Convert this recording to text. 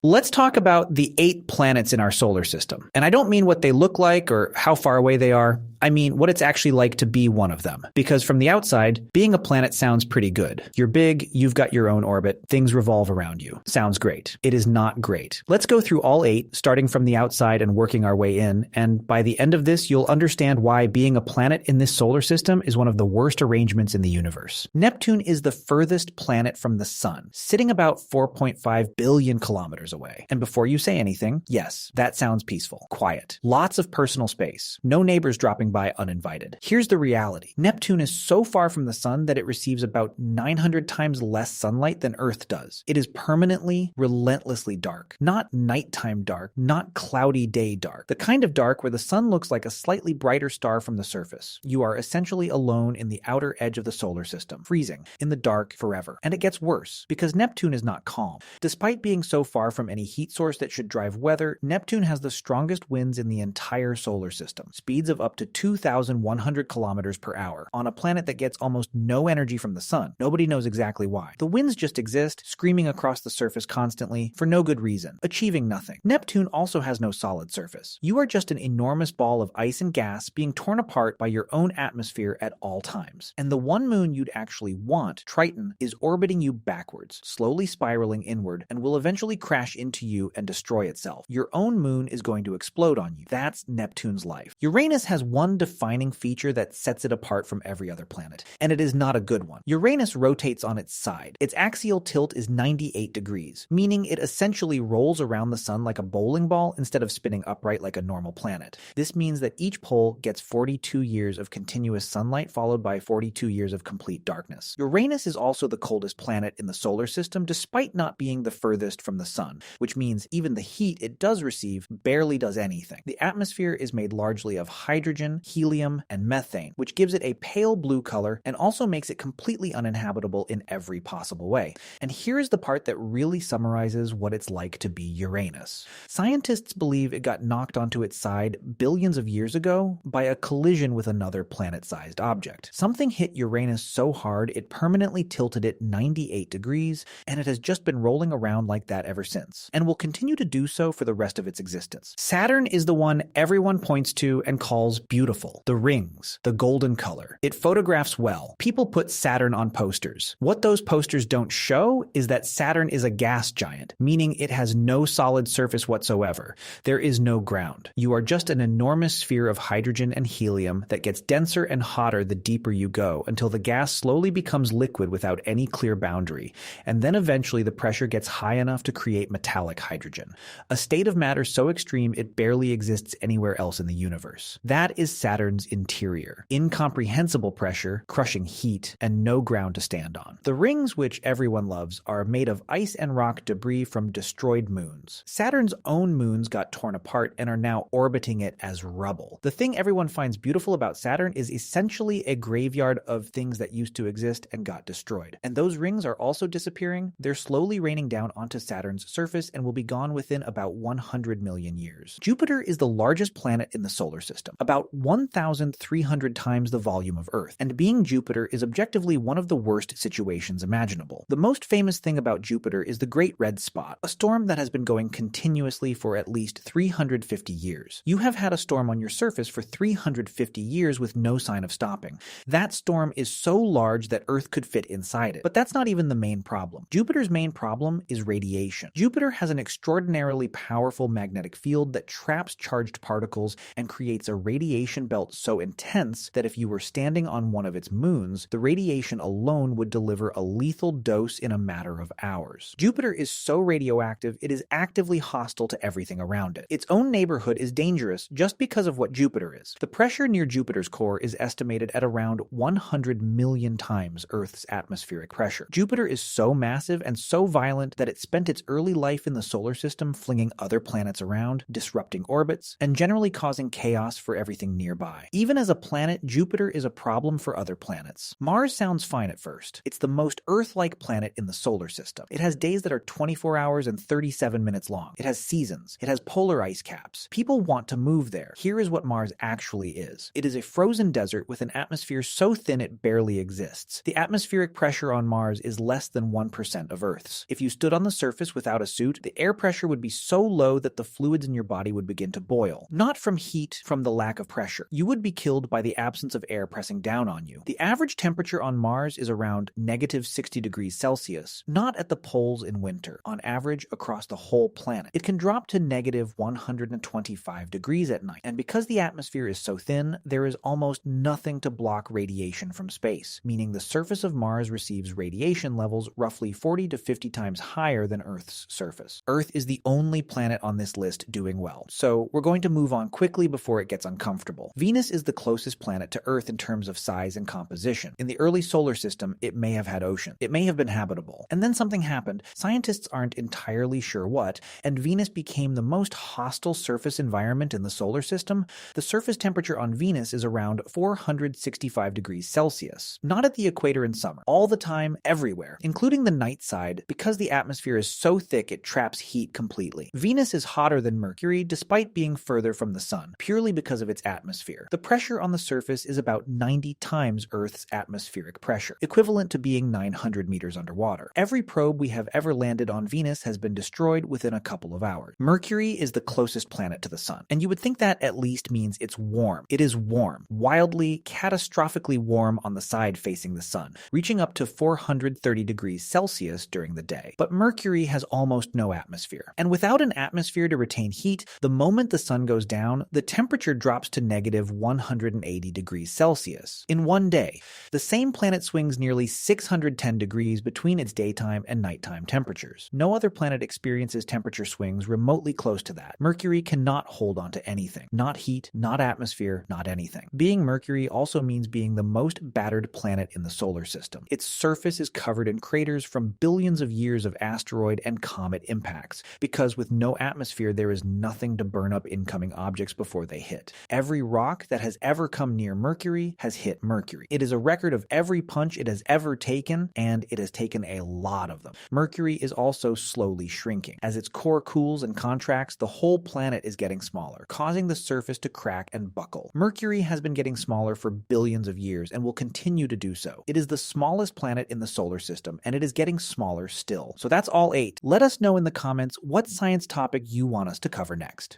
Let's talk about the 8 planets in our solar system. And I don't mean what they look like or how far away they are. I mean what it's actually like to be one of them. Because from the outside, being a planet sounds pretty good. You're big, you've got your own orbit, things revolve around you. Sounds great. It is not great. Let's go through all 8, starting from the outside and working our way in. And by the end of this, you'll understand why being a planet in this solar system is one of the worst arrangements in the universe. Neptune is the furthest planet from the sun, sitting about 4.5 billion kilometers away. And before you say anything, yes, that sounds peaceful, quiet, lots of personal space, no neighbors dropping by uninvited. Here's the reality. Neptune is so far from the sun that it receives about 900 times less sunlight than Earth does. It is permanently, relentlessly dark. Not nighttime dark, not cloudy day dark. The kind of dark where the sun looks like a slightly brighter star from the surface. You are essentially alone in the outer edge of the solar system, freezing in the dark forever. And it gets worse, because Neptune is not calm. Despite being so far from any heat source that should drive weather, Neptune has the strongest winds in the entire solar system, speeds of up to 2,100 kilometers per hour, on a planet that gets almost no energy from the sun. Nobody knows exactly why. The winds just exist, screaming across the surface constantly, for no good reason, achieving nothing. Neptune also has no solid surface. You are just an enormous ball of ice and gas being torn apart by your own atmosphere at all times. And the one moon you'd actually want, Triton, is orbiting you backwards, slowly spiraling inward, and will eventually crash into you and destroy itself. Your own moon is going to explode on you. That's Neptune's life. Uranus has one defining feature that sets it apart from every other planet, and it is not a good one. Uranus rotates on its side. Its axial tilt is 98 degrees, meaning it essentially rolls around the sun like a bowling ball instead of spinning upright like a normal planet. This means that each pole gets 42 years of continuous sunlight followed by 42 years of complete darkness. Uranus is also the coldest planet in the solar system despite not being the furthest from the sun, which means even the heat it does receive barely does anything. The atmosphere is made largely of hydrogen, helium, and methane, which gives it a pale blue color and also makes it completely uninhabitable in every possible way. And here's the part that really summarizes what it's like to be Uranus. Scientists believe it got knocked onto its side billions of years ago by a collision with another planet-sized object. Something hit Uranus so hard it permanently tilted it 98 degrees, and it has just been rolling around like that ever since, and will continue to do so for the rest of its existence. Saturn is the one everyone points to and calls beautiful. The rings, the golden color. It photographs well. People put Saturn on posters. What those posters don't show is that Saturn is a gas giant, meaning it has no solid surface whatsoever. There is no ground. You are just an enormous sphere of hydrogen and helium that gets denser and hotter the deeper you go, until the gas slowly becomes liquid without any clear boundary, and then eventually the pressure gets high enough to create metallic hydrogen, a state of matter so extreme it barely exists anywhere else in the universe. That is Saturn's interior. Incomprehensible pressure, crushing heat, and no ground to stand on. The rings, which everyone loves, are made of ice and rock debris from destroyed moons. Saturn's own moons got torn apart and are now orbiting it as rubble. The thing everyone finds beautiful about Saturn is essentially a graveyard of things that used to exist and got destroyed. And those rings are also disappearing. They're slowly raining down onto Saturn's surface and will be gone within about 100 million years. Jupiter is the largest planet in the solar system, about 1,300 times the volume of Earth, and being Jupiter is objectively one of the worst situations imaginable. The most famous thing about Jupiter is the Great Red Spot, a storm that has been going continuously for at least 350 years. You have had a storm on your surface for 350 years with no sign of stopping. That storm is so large that Earth could fit inside it. But that's not even the main problem. Jupiter's main problem is radiation. Jupiter has an extraordinarily powerful magnetic field that traps charged particles and creates a radiation belt so intense that if you were standing on one of its moons, the radiation alone would deliver a lethal dose in a matter of hours. Jupiter is so radioactive, it is actively hostile to everything around it. Its own neighborhood is dangerous just because of what Jupiter is. The pressure near Jupiter's core is estimated at around 100 million times Earth's atmospheric pressure. Jupiter is so massive and so violent that it spent its early life in the solar system flinging other planets around, disrupting orbits, and generally causing chaos for everything nearby. Even as a planet, Jupiter is a problem for other planets. Mars sounds fine at first. It's the most Earth-like planet in the solar system. It has days that are 24 hours and 37 minutes long. It has seasons. It has polar ice caps. People want to move there. Here is what Mars actually is. It is a frozen desert with an atmosphere so thin it barely exists. The atmospheric pressure on Mars is less than 1% of Earth's. If you stood on the surface without a suit, the air pressure would be so low that the fluids in your body would begin to boil. Not from heat, from the lack of pressure. You would be killed by the absence of air pressing down on you. The average temperature on Mars is around negative 60 degrees Celsius, not at the poles in winter, on average across the whole planet. It can drop to negative 125 degrees at night, and because the atmosphere is so thin, there is almost nothing to block radiation from space, meaning the surface of Mars receives radiation levels roughly 40 to 50 times higher than Earth's surface. Earth is the only planet on this list doing well, so we're going to move on quickly before it gets uncomfortable. Venus is the closest planet to Earth in terms of size and composition. In the early solar system, it may have had ocean. It may have been habitable. And then something happened. Scientists aren't entirely sure what, and Venus became the most hostile surface environment in the solar system. The surface temperature on Venus is around 465 degrees Celsius. Not at the equator in summer. All the time, everywhere, including the night side, because the atmosphere is so thick it traps heat completely. Venus is hotter than Mercury despite being further from the sun, purely because of its atmosphere. The pressure on the surface is about 90 times Earth's atmospheric pressure, equivalent to being 900 meters underwater. Every probe we have ever landed on Venus has been destroyed within a couple of hours. Mercury is the closest planet to the sun, and you would think that at least means it's warm. It is warm, wildly, catastrophically warm on the side facing the sun, reaching up to 430 degrees Celsius during the day. But Mercury has almost no atmosphere, and without an atmosphere to retain heat, the moment the sun goes down, the temperature drops to negative 180 degrees Celsius in one day. The same planet swings nearly 610 degrees between its daytime and nighttime temperatures. No other planet experiences temperature swings remotely close to that. Mercury cannot hold on to anything. Not heat, not atmosphere, not anything. Being Mercury also means being the most battered planet in the solar system. Its surface is covered in craters from billions of years of asteroid and comet impacts, because with no atmosphere there is nothing to burn up incoming objects before they hit. Every rock that has ever come near Mercury has hit Mercury. It is a record of every punch it has ever taken, and it has taken a lot of them. Mercury is also slowly shrinking. As its core cools and contracts, the whole planet is getting smaller, causing the surface to crack and buckle. Mercury has been getting smaller for billions of years and will continue to do so. It is the smallest planet in the solar system, and it is getting smaller still. So that's all 8. Let us know in the comments what science topic you want us to cover next.